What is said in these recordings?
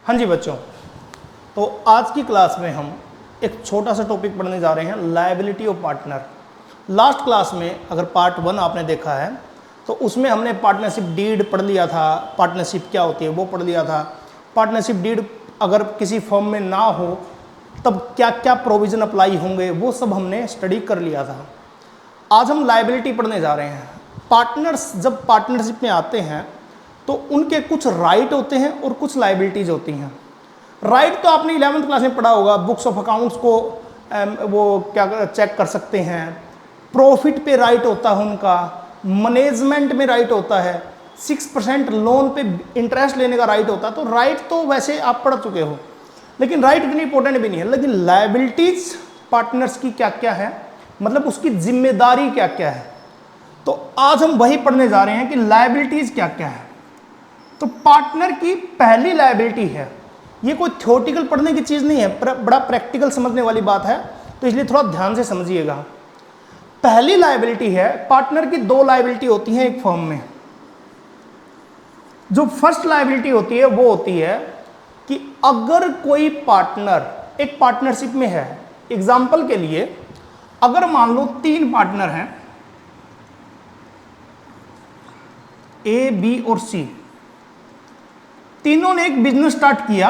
हाँ जी बच्चों, तो आज की क्लास में हम एक छोटा सा टॉपिक पढ़ने जा रहे हैं, liability of partner. Last class में अगर पार्ट 1 आपने देखा है तो उसमें हमने पार्टनरशिप डीड पढ़ लिया था, पार्टनरशिप क्या होती है वो पढ़ लिया था। पार्टनरशिप डीड अगर किसी फॉर्म में ना हो तब क्या क्या प्रोविज़न अप्लाई होंगे वो सब हमने स्टडी कर लिया था। आज हम लायबिलिटी पढ़ने जा रहे हैं। पार्टनर्स जब पार्टनरशिप में आते हैं तो उनके कुछ राइट होते हैं और कुछ लायबिलिटीज होती हैं। राइट तो आपने 11th क्लास में पढ़ा होगा, बुक्स ऑफ अकाउंट्स को वो क्या चेक कर सकते हैं, प्रॉफिट पे राइट होता है उनका, मैनेजमेंट में राइट होता है, 6% लोन पे इंटरेस्ट लेने का राइट होता है। तो राइट तो वैसे आप पढ़ चुके हो, लेकिन राइट इतनी इंपॉर्टेंट भी नहीं है। लेकिन लायबिलिटीज पार्टनर्स की क्या क्या है, मतलब उसकी जिम्मेदारी क्या क्या है, तो आज हम वही पढ़ने जा रहे हैं कि लायबिलिटीज क्या क्या है। तो पार्टनर की पहली लायबिलिटी है, ये कोई थ्योरेटिकल पढ़ने की चीज़ नहीं है, बड़ा प्रैक्टिकल समझने वाली बात है, तो इसलिए थोड़ा ध्यान से समझिएगा। पहली लायबिलिटी है, पार्टनर की 2 लायबिलिटी होती हैं एक फर्म में। जो फर्स्ट लायबिलिटी होती है वो होती है कि अगर कोई पार्टनर एक पार्टनरशिप में है, एग्जाम्पल के लिए अगर मान लो 3 पार्टनर हैं ए, बी और सी, तीनों ने एक बिजनेस स्टार्ट किया,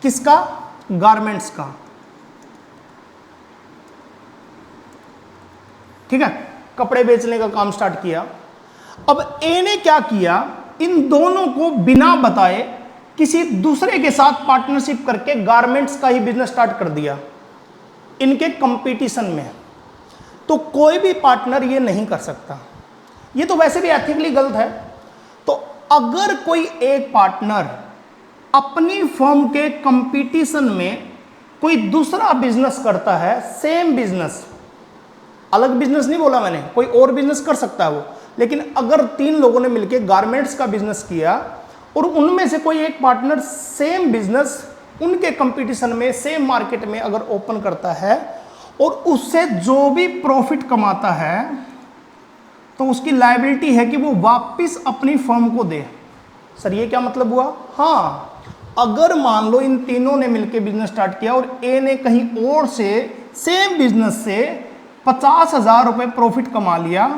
किसका? गारमेंट्स का। ठीक है, कपड़े बेचने का काम स्टार्ट किया। अब ए ने क्या किया, इन दोनों को बिना बताए किसी दूसरे के साथ पार्टनरशिप करके गारमेंट्स का ही बिजनेस स्टार्ट कर दिया इनके कंपटीशन में। तो कोई भी पार्टनर ये नहीं कर सकता, ये तो वैसे भी एथिकली गलत है। तो अगर कोई एक पार्टनर अपनी फर्म के कंपटीशन में कोई दूसरा बिजनेस करता है, सेम बिजनेस, अलग बिजनेस नहीं बोला मैंने, कोई और बिजनेस कर सकता है वो, लेकिन अगर 3 लोगों ने मिलकर गारमेंट्स का बिजनेस किया और उनमें से कोई एक पार्टनर सेम बिजनेस उनके कंपटीशन में सेम मार्केट में अगर ओपन करता है और उससे जो भी प्रॉफिट कमाता है तो उसकी लायबिलिटी है कि वो वापस अपनी फर्म को दे। सर ये क्या मतलब हुआ? हाँ, अगर मान लो इन तीनों ने मिलकर बिजनेस स्टार्ट किया और ए ने कहीं और से सेम बिजनेस से 50,000 रुपये प्रॉफिट कमा लिया,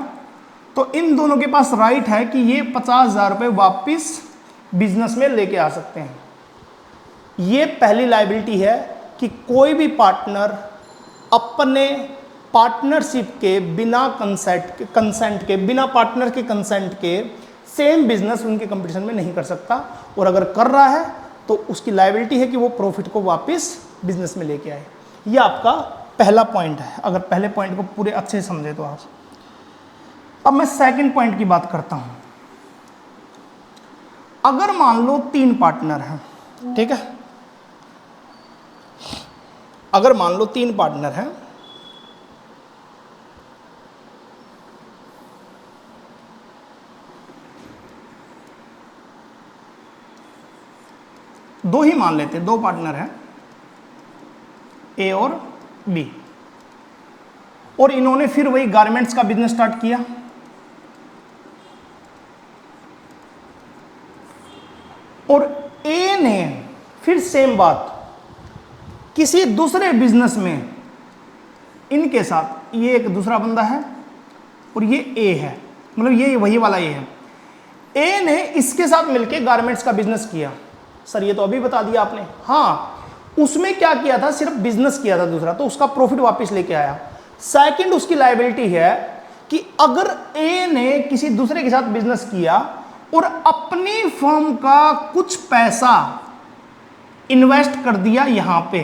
तो इन दोनों के पास राइट है कि ये 50,000 रुपये वापस बिजनेस में लेके आ सकते हैं। ये पहली लायबिलिटी है कि कोई भी पार्टनर अपने पार्टनरशिप के बिना कंसेंट के बिना पार्टनर के कंसेंट के सेम बिजनेस उनके कंपटीशन में नहीं कर सकता, और अगर कर रहा है तो उसकी लायबिलिटी है कि वो प्रॉफिट को वापस बिजनेस में लेके आए। ये आपका पहला पॉइंट है, अगर पहले पॉइंट को पूरे अच्छे से समझे तो आप। अब मैं सेकंड पॉइंट की बात करता हूं। अगर मान लो 3 पार्टनर हैं, ठीक है, अगर मान लो 3 पार्टनर हैं, दो ही मान लेते, 2 पार्टनर हैं ए और बी, और इन्होंने फिर वही गारमेंट्स का बिजनेस स्टार्ट किया। और ए ने फिर सेम बात किसी दूसरे बिजनेस में इनके साथ, ये एक दूसरा बंदा है और ये ए है, मतलब ये वही वाला ए है, ए ने इसके साथ मिलकर गारमेंट्स का बिजनेस किया। सर ये तो अभी बता दिया आपने। हाँ, उसमें क्या किया था, सिर्फ बिजनेस किया था दूसरा, तो उसका प्रॉफिट वापस लेके आया। सेकंड उसकी लायबिलिटी है कि अगर ए ने किसी दूसरे के साथ बिजनेस किया और अपनी फर्म का कुछ पैसा इन्वेस्ट कर दिया, यहां पे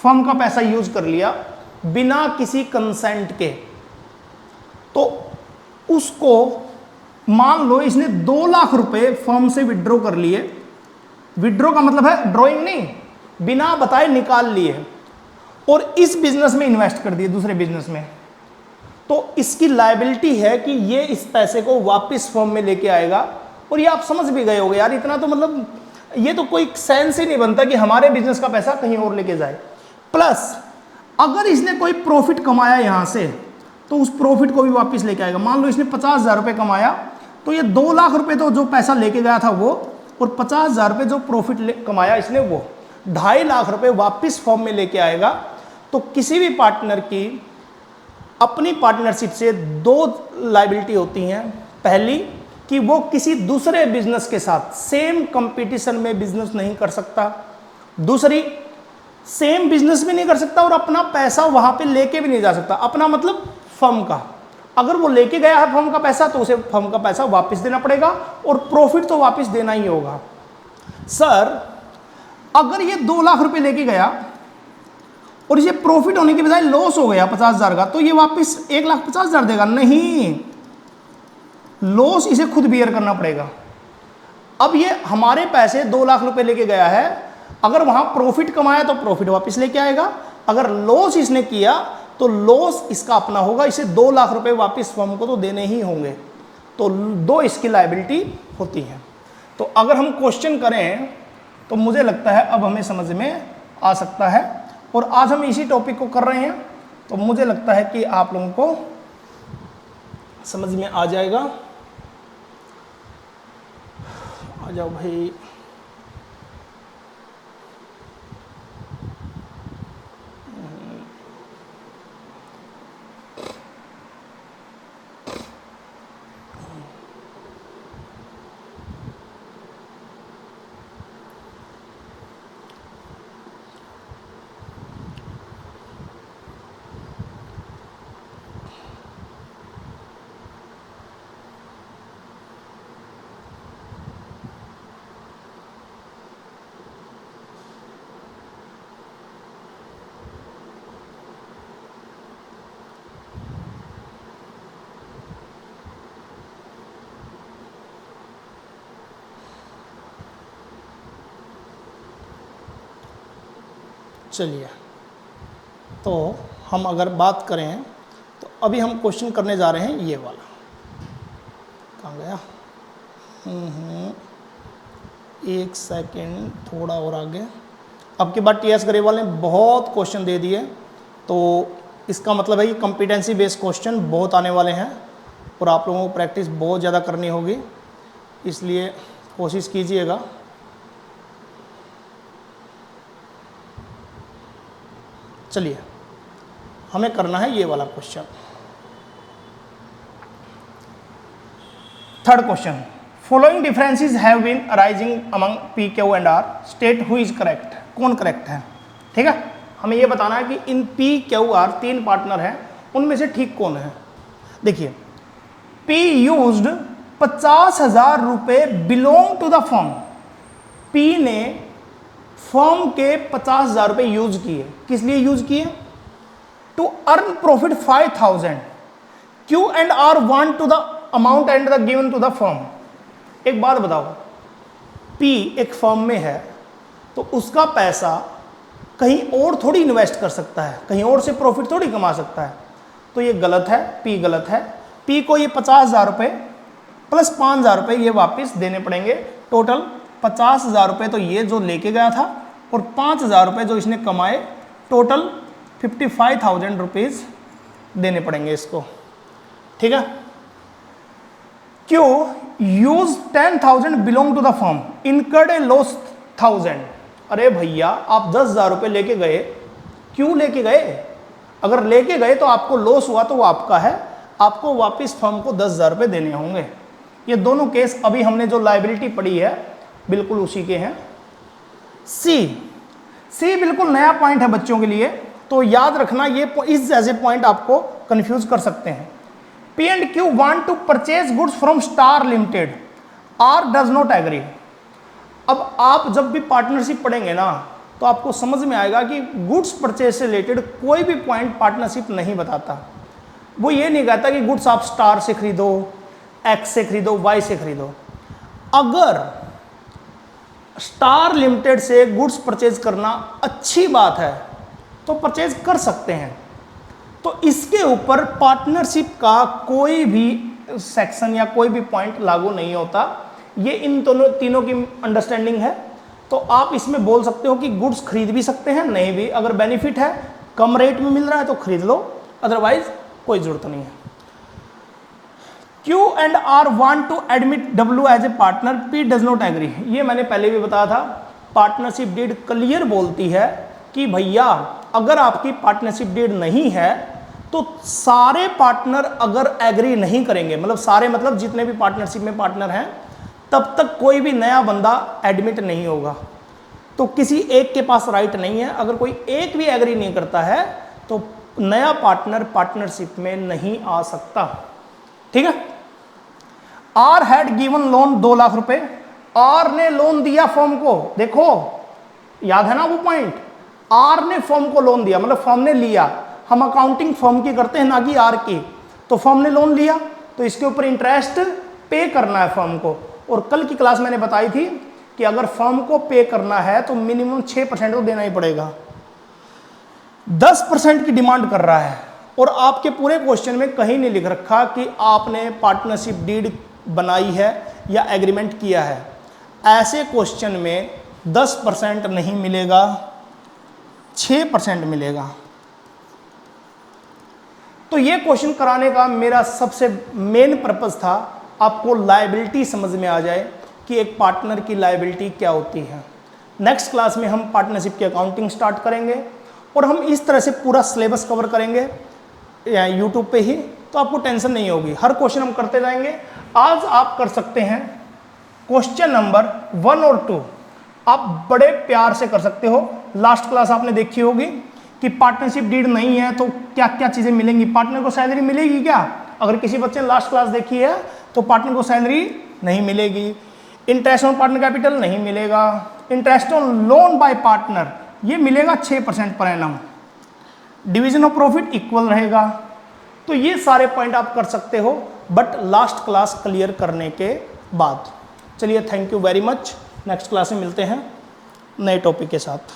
फर्म का पैसा यूज कर लिया बिना किसी कंसेंट के, तो उसको मान लो इसने 2 लाख रुपए फर्म से विड्रॉ कर लिए। विड्रॉ का मतलब है ड्रॉइंग नहीं, बिना बताए निकाल लिए और इस बिजनेस में इन्वेस्ट कर दिए, दूसरे बिजनेस में, तो इसकी लायबिलिटी है कि ये इस पैसे को वापस फर्म में लेके आएगा। और ये आप समझ भी गए होगे यार, इतना तो मतलब ये तो कोई सेंस ही नहीं बनता कि हमारे बिजनेस का पैसा कहीं और लेके जाए। प्लस अगर इसने कोई प्रॉफिट कमाया यहां से तो उस प्रॉफिट को भी वापस लेके आएगा। मान लो इसने 50,000 रुपये कमाया, तो ये 2 लाख रुपए तो जो पैसा लेके गया था वो और 50,000 रुपये जो प्रॉफिट कमाया इसने वो 2.5 लाख रुपए वापस फॉर्म में लेके आएगा, तो किसी भी पार्टनर की अपनी पार्टनरशिप से 2 लायबिलिटी होती हैं। पहली कि वो किसी दूसरे बिजनेस के साथ सेम कंपटीशन में बिजनेस नहीं कर सकता, दूसरी सेम बिजनेस भी नहीं कर सकता और अपना पैसा वहां पे लेके भी नहीं जा सकता। अपना मतलब फर्म का, अगर वो लेके गया है फर्म का पैसा तो उसे फर्म का पैसा वापस देना पड़ेगा और प्रॉफिट तो वापस देना ही होगा। सर अगर ये 2 लाख रुपए लेके गया और इसे प्रॉफिट होने के बजाय लॉस हो गया 50,000 का, तो ये वापस 1,50,000 देगा? नहीं, लॉस इसे खुद बियर करना पड़ेगा। अब ये हमारे पैसे 2 लाख रुपए लेके गया है, अगर वहां प्रॉफिट कमाया तो प्रॉफिट वापस लेके आएगा, अगर लॉस इसने किया तो लॉस इसका अपना होगा, इसे 2 लाख रुपए वापस फर्म को तो देने ही होंगे। तो 2 इसकी लायबिलिटी होती है। तो अगर हम क्वेश्चन करें तो मुझे लगता है अब हमें समझ में आ सकता है, और आज हम इसी टॉपिक को कर रहे हैं तो मुझे लगता है कि आप लोगों को समझ में आ जाएगा। आ जाओ भाई। चलिए, तो हम अगर बात करें तो अभी हम क्वेश्चन करने जा रहे हैं ये वाला। कहाँ गया? एक सेकेंड, थोड़ा और आगे। अब की बार टीएस गरेवाल ने बहुत क्वेश्चन दे दिए, तो इसका मतलब है कि कॉम्पिटेंसी बेस्ड क्वेश्चन बहुत आने वाले हैं और आप लोगों को प्रैक्टिस बहुत ज़्यादा करनी होगी, इसलिए कोशिश कीजिएगा। चलिए, हमें करना है ये वाला question. Third question, following differences have been arising among P, Q and R, state who is correct. कौन करेक्ट है? ठीक है, हमें ये बताना है कि इन पी, क्यू, आर 3 पार्टनर हैं, उनमें से ठीक कौन है। देखिए, पी यूज्ड 50,000 रुपए belong to the firm. P ने फर्म के 50,000 रुपए यूज किए। किस लिए यूज किए? To earn profit 5,000। Q and R want to the amount and the given to the firm. एक बात बताओ, पी एक फर्म में है तो उसका पैसा कहीं और थोड़ी इन्वेस्ट कर सकता है, कहीं और से प्रॉफिट थोड़ी कमा सकता है, तो ये गलत है, पी गलत है। पी को ये 50,000 रुपए प्लस 5,000 रुपए ये वापस देने पड़ेंगे। टोटल 50,000 रुपए तो ये जो लेके गया था और 5,000 रुपए जो इसने कमाए, टोटल 55,000 रुपीज देने पड़ेंगे इसको। ठीक है। क्यों? Use 10,000 belong to the firm, incurred a loss 1,000। अरे भैया, आप 10,000 रुपए लेके गए, क्यों लेके गए? अगर लेके गए तो आपको लॉस हुआ तो वो आपका है, आपको वापस फर्म को 10,000 रुपए देने होंगे। ये दोनों केस अभी हमने जो लायबिलिटी पढ़ी है बिल्कुल उसी के हैं। सी बिल्कुल नया पॉइंट है बच्चों के लिए, तो याद रखना, ये इस जैसे पॉइंट आपको कंफ्यूज कर सकते हैं। P and Q want to purchase goods from Star Limited, R does not agree. अब आप जब भी पार्टनरशिप पढ़ेंगे ना तो आपको समझ में आएगा कि गुड्स परचेज से रिलेटेड कोई भी पॉइंट पार्टनरशिप नहीं बताता। वो ये नहीं कहता कि गुड्स आप स्टार से खरीदो, एक्स से खरीदो, वाई से खरीदो। अगर स्टार लिमिटेड से गुड्स परचेज करना अच्छी बात है तो परचेज कर सकते हैं, तो इसके ऊपर पार्टनरशिप का कोई भी सेक्शन या कोई भी पॉइंट लागू नहीं होता। ये इन दोनों तीनों की अंडरस्टैंडिंग है, तो आप इसमें बोल सकते हो कि गुड्स खरीद भी सकते हैं, नहीं भी। अगर बेनिफिट है, कम रेट में मिल रहा है तो खरीद लो, अदरवाइज कोई जरूरत नहीं है। Q and R want to admit W as a partner, P does not agree। ये मैंने पहले भी बताया था, पार्टनरशिप डीड क्लियर बोलती है कि भैया अगर आपकी पार्टनरशिप डीड नहीं है तो सारे पार्टनर अगर एग्री नहीं करेंगे, मतलब सारे मतलब जितने भी पार्टनरशिप में पार्टनर हैं, तब तक कोई भी नया बंदा एडमिट नहीं होगा। तो किसी एक के पास राइट नहीं है, अगर कोई एक भी एग्री नहीं करता है तो नया पार्टनर पार्टनरशिप में नहीं आ सकता। ठीक है। R had given loan 2 lakh रुपए, आर ने लोन दिया फर्म को, देखो याद है ना वो पॉइंट, आर ने फर्म को लोन दिया, मतलब फर्म ने लिया, हम अकाउंटिंग फर्म की करते हैं ना कि आर की। तो फर्म ने लोन लिया तो इसके ऊपर इंटरेस्ट पे करना है फर्म को। और कल की क्लास मैंने बताई थी कि अगर फर्म को पे करना है तो मिनिमम 6% तो देना ही पड़ेगा। 10% की डिमांड कर रहा है और आपके पूरे क्वेश्चन में कहीं नहीं लिख रखा कि आपने पार्टनरशिप डीड बनाई है या एग्रीमेंट किया है। ऐसे क्वेश्चन में 10% नहीं मिलेगा, 6% मिलेगा। तो ये क्वेश्चन कराने का मेरा सबसे मेन पर्पस था आपको लायबिलिटी समझ में आ जाए कि एक पार्टनर की लायबिलिटी क्या होती है। नेक्स्ट क्लास में हम पार्टनरशिप की अकाउंटिंग स्टार्ट करेंगे और हम इस तरह से पूरा सिलेबस कवर करेंगे यूट्यूब पे ही, तो आपको टेंशन नहीं होगी, हर क्वेश्चन हम करते जाएंगे। आज आप कर सकते हैं क्वेश्चन नंबर 1 और 2, आप बड़े प्यार से कर सकते हो। लास्ट क्लास आपने देखी होगी कि पार्टनरशिप डीड नहीं है तो क्या क्या चीज़ें मिलेंगी, पार्टनर को सैलरी मिलेगी क्या? अगर किसी बच्चे ने लास्ट क्लास देखी है तो पार्टनर को सैलरी नहीं मिलेगी, इंटरेस्ट ऑन पार्टनर कैपिटल नहीं मिलेगा, interest on loan by partner ये मिलेगा 6% per annum, division of profit equal रहेगा। तो ये सारे पॉइंट आप कर सकते हो बट लास्ट क्लास क्लियर करने के बाद। चलिए thank you very much, next class में मिलते हैं नए टॉपिक के साथ।